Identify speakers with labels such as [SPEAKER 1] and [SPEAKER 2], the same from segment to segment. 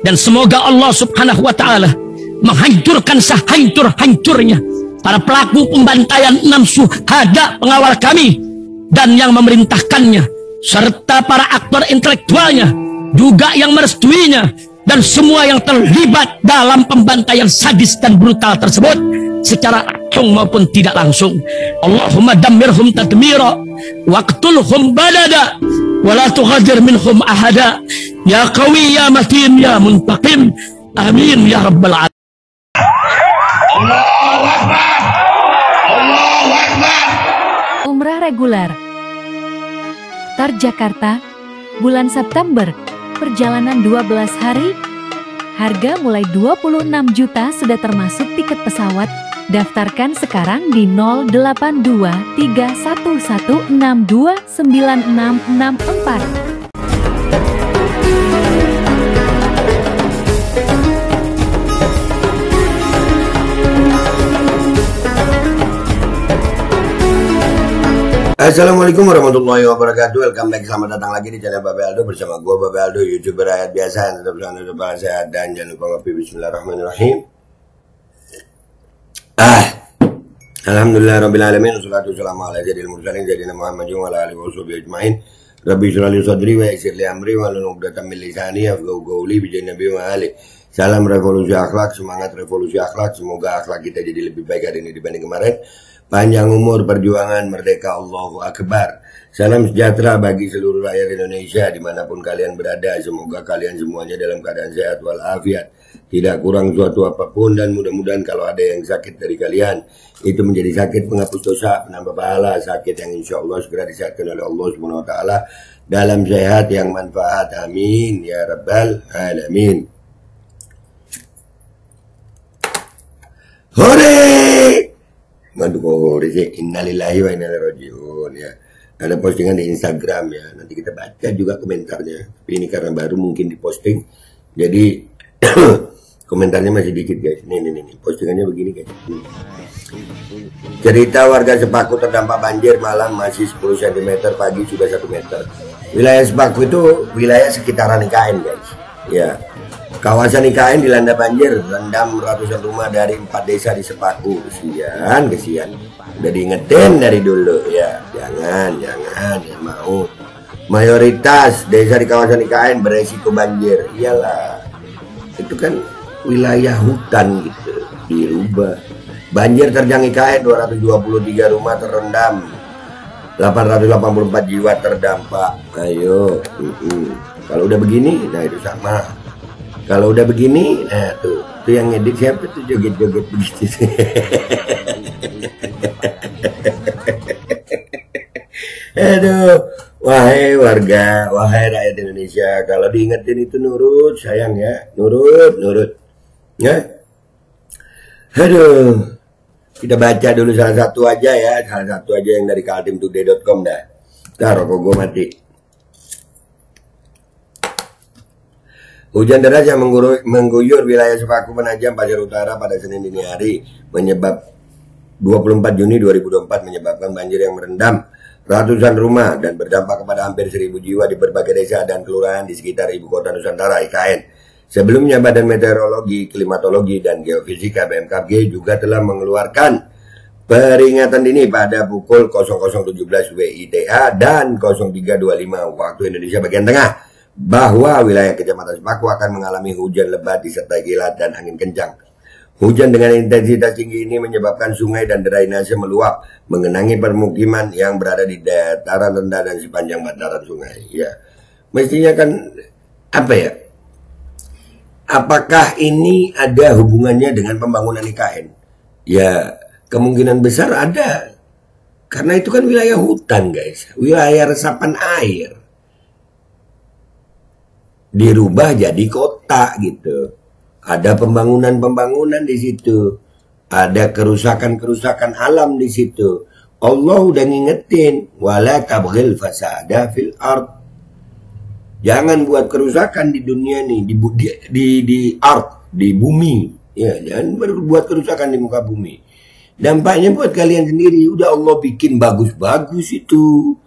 [SPEAKER 1] Dan semoga Allah subhanahu wa ta'ala menghancurkan sehancur-hancurnya para pelaku pembantaian 6 syuhada pengawal kami dan yang memerintahkannya, serta para aktor intelektualnya juga yang merestuinya, dan semua yang terlibat dalam pembantaian sadis dan brutal tersebut secara langsung maupun tidak langsung. Allahumma dammirhum tadmira waqtulhum badada wala tughadir minhum ahada ya qawi ya matin ya muntaqim amin ya rabbal alamin.
[SPEAKER 2] Allahu Akbar, Allahu Akbar.
[SPEAKER 3] Umrah reguler Tar Jakarta bulan September, perjalanan 12 hari, harga mulai 26 juta sudah termasuk tiket pesawat. Daftarkan sekarang di 082311629664.
[SPEAKER 4] Assalamualaikum warahmatullahi wabarakatuh. Welcome back, selamat datang lagi di channel Babe Aldo bersama gua Babe Aldo, YouTuber rakyat biasa yang tetap selalu sehat dan jangan lupa ngopi. Bismillahirrahmanirrahim. Alhamdulillah rabbil alamin, wassalatu wassalamu ala sayyidil mursalin sayyidina Muhammadin wa ala alihi washabihi ajmain. Rabbi shrah li sadri wa yassir li amri wahlul 'uqdatam min lisani yafqahu qawli bi nabi wa ali. Salam revolusi akhlak, semangat revolusi akhlak. Semoga akhlak kita jadi lebih baik hari ini dibanding kemarin. Panjang umur, perjuangan, merdeka, Allahu Akbar. Salam sejahtera bagi seluruh rakyat Indonesia dimanapun kalian berada. Semoga kalian semuanya dalam keadaan sehat walafiat, tidak kurang suatu apapun, dan mudah-mudahan kalau ada yang sakit dari kalian, itu menjadi sakit penghapus dosa, penambah pahala, sakit yang insya Allah segera disehatkan oleh Allah Subhanahu Wa Taala dalam sehat yang manfaat. Amin ya rabbal alamin. Hore! Innalillahi wa inna ilaihi rajiun ya. Ada postingan di Instagram ya. Nanti kita baca juga komentarnya. Tapi ini karena baru mungkin diposting, jadi komentarnya masih dikit guys. Nih. Postingannya begini guys. Cerita warga Sepaku terdampak banjir, malam masih 10 cm, pagi sudah 1 meter. Wilayah Sepaku itu wilayah sekitaran IKN guys. Ya. Kawasan IKN dilanda banjir, rendam ratusan rumah dari 4 desa di Sepaku. Kesian. Udah diingetin dari dulu ya. Jangan mau. Mayoritas desa di kawasan IKN beresiko banjir. Iyalah, itu kan wilayah hutan gitu, dirubah. Banjir terjang IKN, 223 rumah terendam, 884 jiwa terdampak. Ayo, kalau udah begini, nah itu sama. Kalau udah begini, nah tuh yang ngedit siapa tuh, joget-joget begitu. Aduh, wahai warga, wahai rakyat Indonesia, kalau diingetin itu nurut, sayang ya, nurut, ya. Aduh, kita baca dulu salah satu aja yang dari kaltimtoday.com dah. Ntar rokok gue mati. Hujan deras yang mengguyur wilayah Sepaku, Penajam, Pasir Utara pada Senin dini hari menyebab 24 Juni 2024 menyebabkan banjir yang merendam ratusan rumah dan berdampak kepada hampir 1.000 jiwa di berbagai desa dan kelurahan di sekitar ibu kota Nusantara IKN. Sebelumnya Badan Meteorologi, Klimatologi dan Geofisika BMKG juga telah mengeluarkan peringatan dini pada pukul 00.17 WITA dan 03.25 waktu Indonesia bagian tengah bahwa wilayah Kecamatan Sepaku akan mengalami hujan lebat disertai kilat dan angin kencang. Hujan dengan intensitas tinggi ini menyebabkan sungai dan drainase meluap mengenangi permukiman yang berada di dataran rendah dan sepanjang bantaran sungai. Ya, mestinya kan apa ya? Apakah ini ada hubungannya dengan pembangunan IKN? Ya, kemungkinan besar ada. Karena itu kan wilayah hutan, guys. Wilayah resapan air. Dirubah jadi kota gitu. Ada pembangunan di situ. Ada kerusakan alam di situ. Allah udah ngingetin, wala tabghil fasada fil ard. Jangan buat kerusakan di dunia nih, di ard, di bumi. Ya, jangan berbuat kerusakan di muka bumi. Dampaknya buat kalian sendiri. Udah Allah bikin bagus-bagus itu.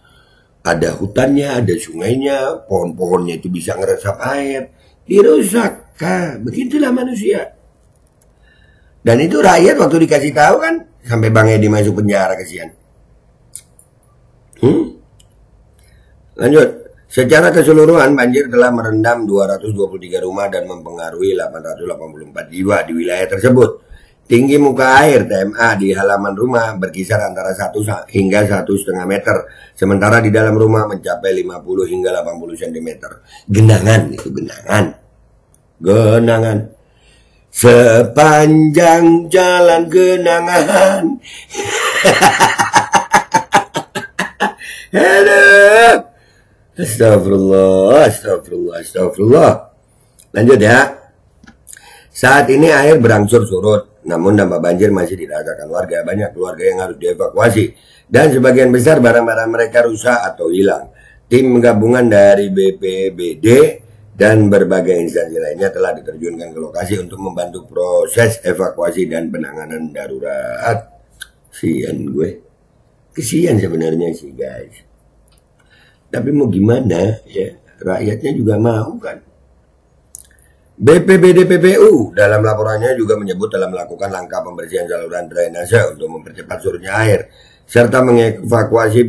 [SPEAKER 4] Ada hutannya, ada sungainya, pohon-pohonnya itu bisa ngeresap air. Dirusak. neraka. Begitulah manusia. Dan itu rakyat waktu dikasih tahu kan sampai Bang Edi masuk penjara, kesian. Lanjut. Secara keseluruhan banjir telah merendam 223 rumah dan mempengaruhi 884 jiwa di wilayah tersebut. Tinggi muka air TMA di halaman rumah berkisar antara 1 hingga 1,5 meter. Sementara di dalam rumah mencapai 50 hingga 80 cm. Genangan itu, genangan. Genangan. Sepanjang jalan genangan. Aduh. Astagfirullah, astagfirullah, astagfirullah. Lanjut ya. Saat ini air berangsur surut, namun dampak banjir masih dirasakan warga. Banyak keluarga yang harus dievakuasi, dan sebagian besar barang-barang mereka rusak atau hilang. Tim gabungan dari BPBD dan berbagai instansi lainnya telah diterjunkan ke lokasi untuk membantu proses evakuasi dan penanganan darurat. Kesian gue. Kesian sebenarnya sih guys. Tapi mau gimana ya, rakyatnya juga mau kan. BPBD PPU dalam laporannya juga menyebut telah melakukan langkah pembersihan saluran drainase untuk mempercepat surutnya air, serta mengevakuasi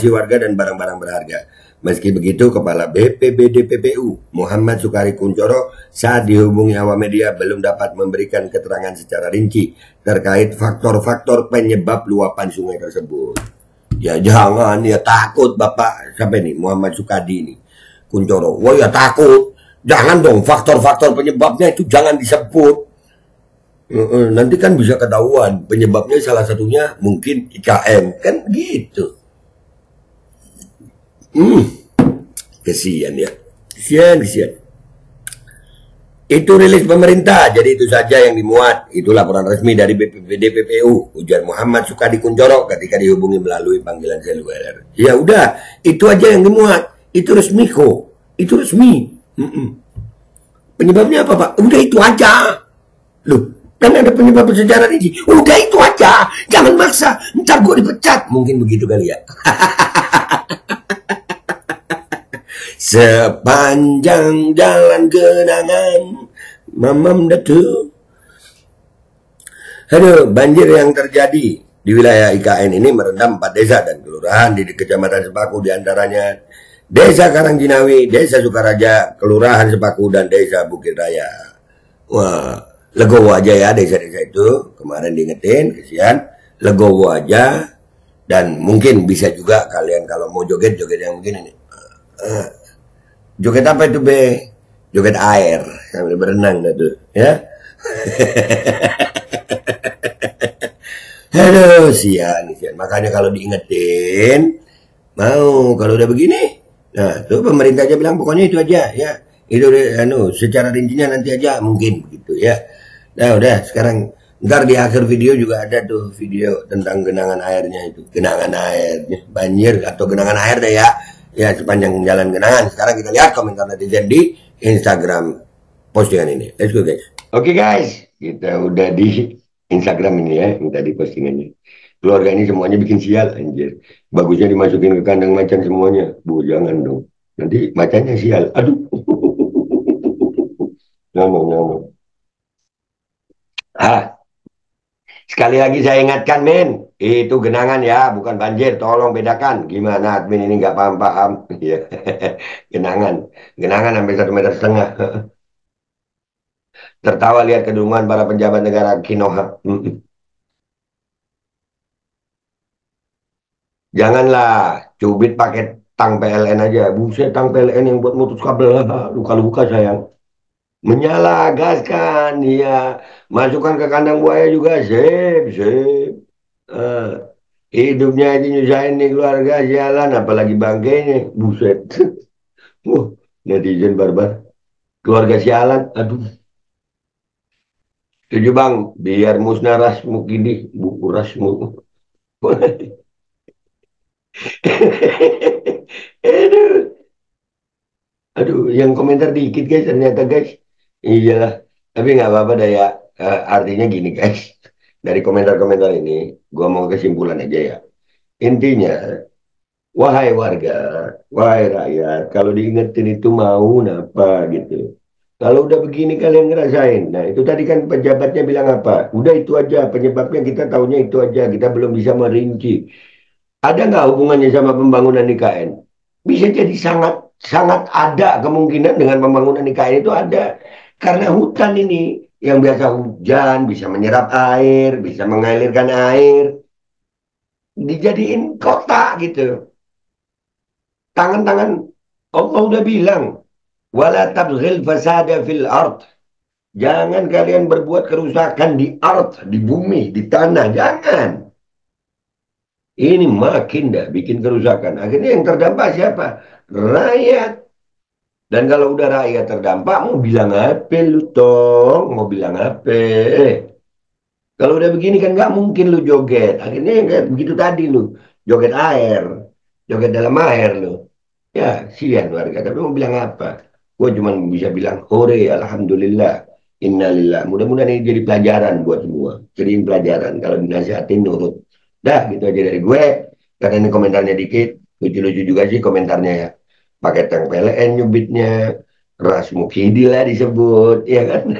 [SPEAKER 4] warga dan barang-barang berharga. Meski begitu, Kepala BPBD PPU Muhammad Sukari Kuncoro saat dihubungi awak media belum dapat memberikan keterangan secara rinci terkait faktor-faktor penyebab luapan sungai tersebut. Ya jangan, ya takut Bapak sampai nih Muhammad Sukadi ini Kuncoro. Wah ya takut. Jangan dong, faktor-faktor penyebabnya itu jangan disebut. Nanti kan bisa ketahuan penyebabnya, salah satunya mungkin IKN kan gitu. Kesian ya. Kesian. Itu rilis pemerintah, jadi itu saja yang dimuat. Itu laporan resmi dari BPBD PPU, ujar Muhammad Sukadi Kuncoro ketika dihubungi melalui panggilan seluler. Ya udah, itu aja yang dimuat. Itu resmi kok. Itu resmi. Penyebabnya apa Pak? Udah itu aja. Loh, kan ada penyebab secara rinci. Udah itu aja. Jangan maksa. Ntar gue dipecat. Mungkin begitu kali ya. Sepanjang jalan genangan mamam datu. Aduh, banjir yang terjadi di wilayah IKN ini merendam 4 desa dan kelurahan di Kecamatan Sepaku, diantaranya Desa Karangjinawi, Desa Sukaraja, Kelurahan Sepaku, dan Desa Bukit Raya. Wah, legowo aja ya desa-desa itu. Kemarin diingetin, kesian. Legowo aja. Dan mungkin bisa juga kalian kalau mau joget-joget yang begini nih. Joget apa itu be? Joget air sambil berenang tuh ya. Aduh, sian. Makanya kalau diingetin mau, kalau udah begini, nah tuh pemerintah aja bilang pokoknya itu aja ya. Itu secara rincinya nanti aja mungkin begitu ya. Nah udah, sekarang ntar di akhir video juga ada tuh video tentang genangan airnya itu. Genangan airnya, banjir atau genangan air deh ya. Ya, sepanjang jalan genangan. Sekarang kita lihat komentar netizen di Instagram postingan ini. Let's go guys. Oke guys, kita udah di Instagram ini ya, yang tadi postingannya. Keluarga ini semuanya bikin sial anjir. Bagusnya dimasukin ke kandang macan semuanya. Bu, jangan dong. Nanti macannya sial. Aduh. Jangan. Sekali lagi saya ingatkan men, itu genangan ya, bukan banjir. Tolong bedakan. Gimana admin ini nggak paham-paham? Genangan sampai 1,5 meter. Tertawa lihat kedunguan para penjabat negara Kinoha. Janganlah cubit pakai tang PLN aja. Buset, tang PLN yang buat mutus kabel. Luka-luka sayang. Menyala, gaskan, ya. Masukkan ke kandang buaya juga, sip. Hidupnya aja nyusahin nih keluarga, jalan, apalagi bangkainya, buset. Netizen barbar. Keluarga sialan, aduh. Setuju bang, biar musnah rasmu gini, buku rasmu. Aduh, yang komentar dikit guys, ternyata guys. Iyalah, tapi nggak apa-apa dah ya. Artinya gini guys, dari komentar-komentar ini, gua mau kesimpulan aja ya. Intinya, wahai warga, wahai rakyat, kalau diingetin itu mau apa gitu. Kalau udah begini kalian ngerasain. Nah itu tadi kan pejabatnya bilang apa? Udah itu aja, penyebabnya kita taunya itu aja. Kita belum bisa merinci. Ada nggak hubungannya sama pembangunan IKN? Bisa jadi sangat sangat ada kemungkinan dengan pembangunan IKN itu ada. Karena hutan ini yang biasa hujan, bisa menyerap air, bisa mengalirkan air. Dijadiin kota gitu. Tangan-tangan Allah udah bilang. Wala tabghil fasada fil ard. Jangan kalian berbuat kerusakan di ard, di bumi, di tanah. Jangan. Ini makin dah bikin kerusakan. Akhirnya yang terdampak siapa? Rakyat. Dan kalau udah rakyat terdampak, mau bilang apa lu tong? Mau bilang apa? Kalau udah begini kan nggak mungkin lu joget. Akhirnya yang kayak begitu tadi lu. Joget air. Joget dalam air lu. Ya, sian warga. Tapi mau bilang apa? Gue cuma bisa bilang, hore, alhamdulillah, innalillah. Mudah-mudahan ini jadi pelajaran buat semua. Jadiin pelajaran. Kalau dinasihatin, nurut. Dah, gitu aja dari gue. Karena ini komentarnya dikit. Lucu-lucu juga sih komentarnya ya. Pakai tank PLN nyubitnya. Ras Mukidi lah disebut. Ya kan?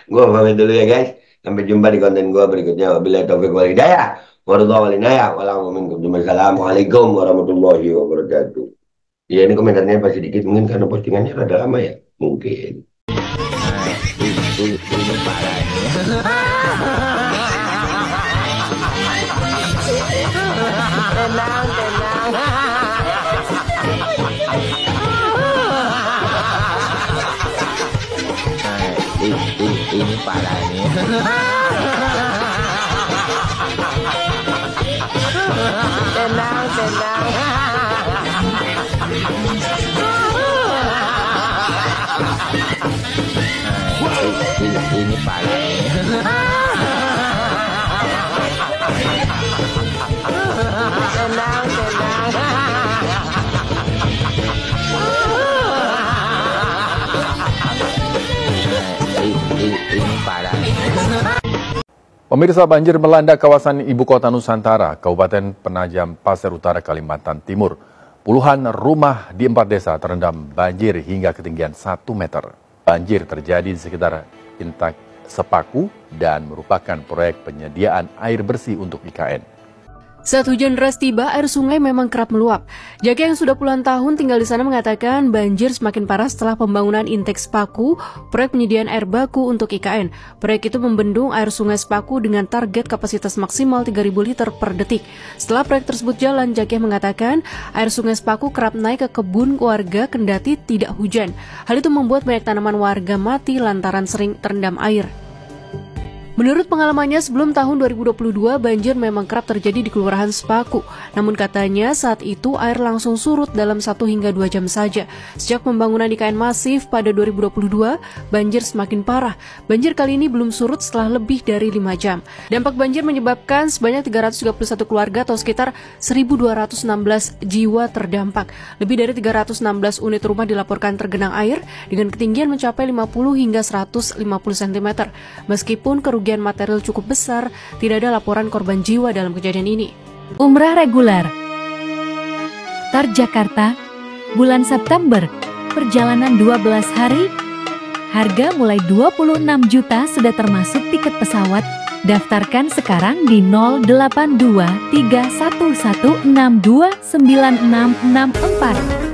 [SPEAKER 4] Gue pamit dulu ya guys. Sampai jumpa di konten gue berikutnya. Wabillahi taufiq wal hidayah. Wassalamualaikum warahmatullahi wabarakatuh. Ya ini komentarnya pasti dikit mungkin karena postingannya rada lama ya. Mungkin. Ini parahnya. Tenang, tenang. Ini parahnya. Tenang, tenang. Ini parahnya. Tenang, tenang. Ini parahnya.
[SPEAKER 5] Pemirsa, banjir melanda kawasan Ibu Kota Nusantara, Kabupaten Penajam Pasir Utara, Kalimantan Timur. Puluhan rumah di 4 desa terendam banjir hingga ketinggian 1 meter. Banjir terjadi di sekitar Intak Sepaku dan merupakan proyek penyediaan air bersih untuk IKN.
[SPEAKER 6] Saat hujan deras tiba, air sungai memang kerap meluap. Jaka yang sudah puluhan tahun tinggal di sana mengatakan banjir semakin parah setelah pembangunan Intek Sepaku, proyek penyediaan air baku untuk IKN. Proyek itu membendung air sungai Sepaku dengan target kapasitas maksimal 3.000 liter per detik. Setelah proyek tersebut jalan, Jaka mengatakan air sungai Sepaku kerap naik ke kebun warga kendati tidak hujan. Hal itu membuat banyak tanaman warga mati lantaran sering terendam air. Menurut pengalamannya sebelum tahun 2022, banjir memang kerap terjadi di Kelurahan Sepaku. Namun katanya saat itu air langsung surut dalam 1 hingga 2 jam saja. Sejak pembangunan IKN masif pada 2022, banjir semakin parah. Banjir kali ini belum surut setelah lebih dari 5 jam. Dampak banjir menyebabkan sebanyak 331 keluarga atau sekitar 1.216 jiwa terdampak. Lebih dari 316 unit rumah dilaporkan tergenang air dengan ketinggian mencapai 50 hingga 150 cm. Meskipun kerugian material cukup besar, tidak ada laporan korban jiwa dalam kejadian ini.
[SPEAKER 3] Umrah reguler Jakarta, bulan September, perjalanan 12 hari, harga mulai 26 juta sudah termasuk tiket pesawat. Daftarkan sekarang di 082311629664.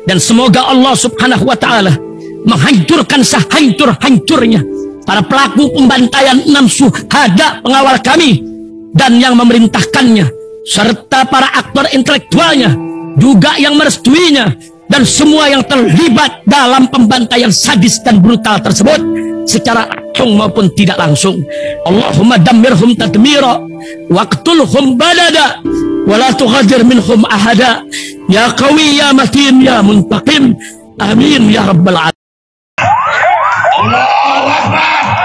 [SPEAKER 1] Dan semoga Allah subhanahu wa ta'ala menghancurkan sehancur-hancurnya para pelaku pembantaian 6 syuhada pengawal kami dan yang memerintahkannya, serta para aktor intelektualnya, juga yang merestuinya, dan semua yang terlibat dalam pembantaian sadis dan brutal tersebut secara langsung maupun tidak langsung. Allahumma dammirhum tadmira waqtulhum balada wala tughadir minhum ahada ya qawi ya matin ya muntaqim amin ya rabbal alamin.
[SPEAKER 2] Allahu Akbar.